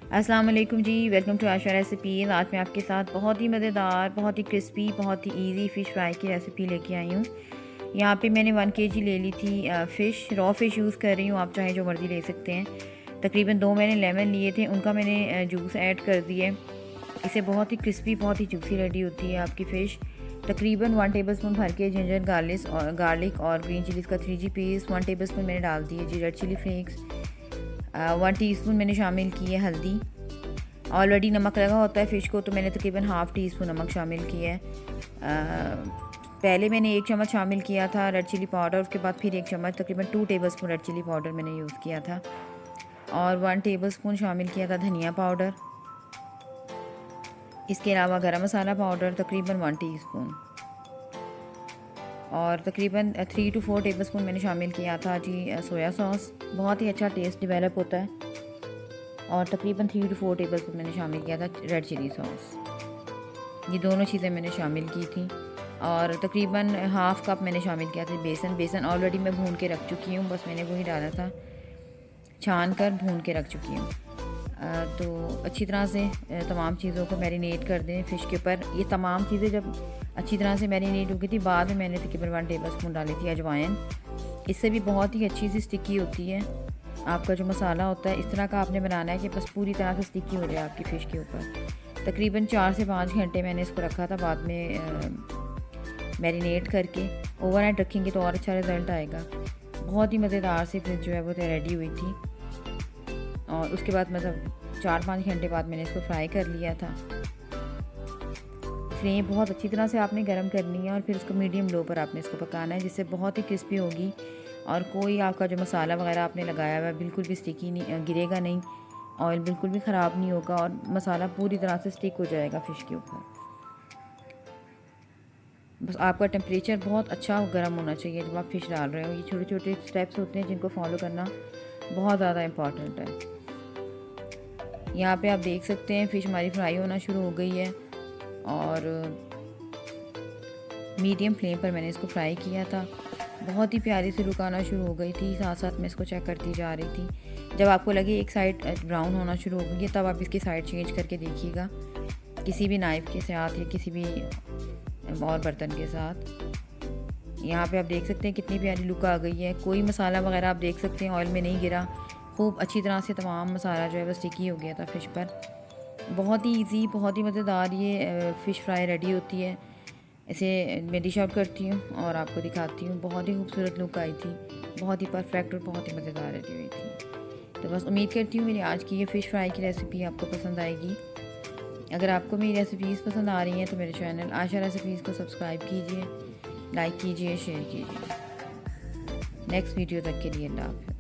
अस्सलाम वालेकुम जी, welcome to Asha recipes. आज मैं आपके साथ बहुत ही मज़ेदार, बहुत ही क्रिस्पी, बहुत ही इजी फ़िश फ्राई की रेसिपी लेके आई हूँ। यहाँ पे मैंने 1 केजी ले ली थी फ़िश, रॉ फ़िश यूज़ कर रही हूँ, आप चाहे जो मर्ज़ी ले सकते हैं। तकरीबन 2 मैंने लेमन लिए थे, उनका मैंने जूस ऐड कर दिए। इससे बहुत ही क्रिस्पी, बहुत ही जूसी रेडी होती है आपकी फ़िश। तकरीबन 1 टेबलस्पून भर के जिंजर गार्लिक और ग्रीन चिलीज़ का 3G पीस, 1 टेबलस्पून मैंने डाल दिए जी रेड चिली फ्लेक्स, 1 टीस्पून मैंने शामिल की है हल्दी। ऑलरेडी नमक लगा होता है फ़िश को, तो मैंने तकरीबन हाफ़ टी स्पून नमक शामिल किया है। पहले मैंने 1 चम्मच शामिल किया था रेड चिली पाउडर, उसके बाद फिर 1 चम्मच तकरीबन 2 टेबलस्पून रेड चिली पाउडर मैंने यूज़ किया था, और 1 टेबलस्पून शामिल किया था धनिया पाउडर। इसके अलावा गरम मसाला पाउडर तकरीबन 1 टीस्पून, और तकरीबन 3 to 4 टेबलस्पून मैंने शामिल किया था जी सोया सॉस। बहुत ही अच्छा टेस्ट डेवलप होता है। और तकरीबन 3 to 4 टेबलस्पून मैंने शामिल किया था रेड चिली सॉस। ये दोनों चीज़ें मैंने शामिल की थी। और तकरीबन हाफ़ कप मैंने शामिल किया था बेसन ऑलरेडी मैं भून के रख चुकी हूँ, बस मैंने वही डाला था, छान कर भून के रख चुकी हूँ। तो अच्छी तरह से तमाम चीज़ों को मैरिनेट कर दें फ़िश के ऊपर। ये तमाम चीज़ें जब अच्छी तरह से मैरिनेट हो गई थी, बाद में मैंने तकरीबन 1 टेबलस्पून डाली थी अजवाइन। इससे भी बहुत ही अच्छी सी स्टिकी होती है। आपका जो मसाला होता है इस तरह का आपने बनाना है कि बस पूरी तरह से स्टिकी हो जाए आपकी फ़िश के ऊपर। तकरीबन 4 से 5 घंटे मैंने इसको रखा था, बाद में मैरिनेट करके ओवरनाइट रखेंगे तो और अच्छा रिज़ल्ट आएगा। बहुत ही मज़ेदार सी फ़िश जो है वो रेडी हुई थी। और उसके बाद मतलब 4-5 घंटे बाद मैंने इसको फ्राई कर लिया था। फ्लेम बहुत अच्छी तरह से आपने गर्म करनी है, और फिर उसको मीडियम लो पर आपने इसको पकाना है, जिससे बहुत ही क्रिस्पी होगी। और कोई आपका जो मसाला वगैरह आपने लगाया हुआ है बिल्कुल भी स्टिकी नहीं, गिरेगा नहीं, ऑयल बिल्कुल भी ख़राब नहीं होगा, और मसाला पूरी तरह से स्टिक हो जाएगा फ़िश के ऊपर। बस आपका टेम्परेचर बहुत अच्छा गर्म होना चाहिए जब आप फ़िश डाल रहे हो। ये छोटे छोटे स्टेप्स होते हैं जिनको फॉलो करना बहुत ज़्यादा इम्पॉर्टेंट है। यहाँ पे आप देख सकते हैं फ़िश हमारी फ्राई होना शुरू हो गई है, और मीडियम फ्लेम पर मैंने इसको फ्राई किया था। बहुत ही प्यारी सी लुक आना शुरू हो गई थी, साथ साथ मैं इसको चेक करती जा रही थी। जब आपको लगे एक साइड ब्राउन होना शुरू हो गई है, तब आप इसकी साइड चेंज करके देखिएगा, किसी भी नाइफ़ के साथ या किसी भी और बर्तन के साथ। यहाँ पे आप देख सकते हैं कितनी प्यारी लुक आ गई है। कोई मसाला वगैरह आप देख सकते हैं ऑयल में नहीं गिरा, खूब अच्छी तरह से तमाम मसाला जो है वो स्टिकी हो गया था फ़िश पर। बहुत ही ईजी, बहुत ही मज़ेदार ये फ़िश फ्राई रेडी होती है। इसे मैं डिश आउट करती हूँ और आपको दिखाती हूँ। बहुत ही खूबसूरत लुक आई थी, बहुत ही परफेक्ट और बहुत ही मज़ेदार रेडी हुई थी। तो बस उम्मीद करती हूँ मेरी आज की ये फ़िश फ्राई की रेसिपी आपको पसंद आएगी। अगर आपको मेरी रेसिपीज़ पसंद आ रही हैं तो मेरे चैनल आशा रेसिपीज़ को सब्सक्राइब कीजिए, लाइक कीजिए, शेयर कीजिए। नेक्स्ट वीडियो तक के लिए अल्लाह हाफ़िज़।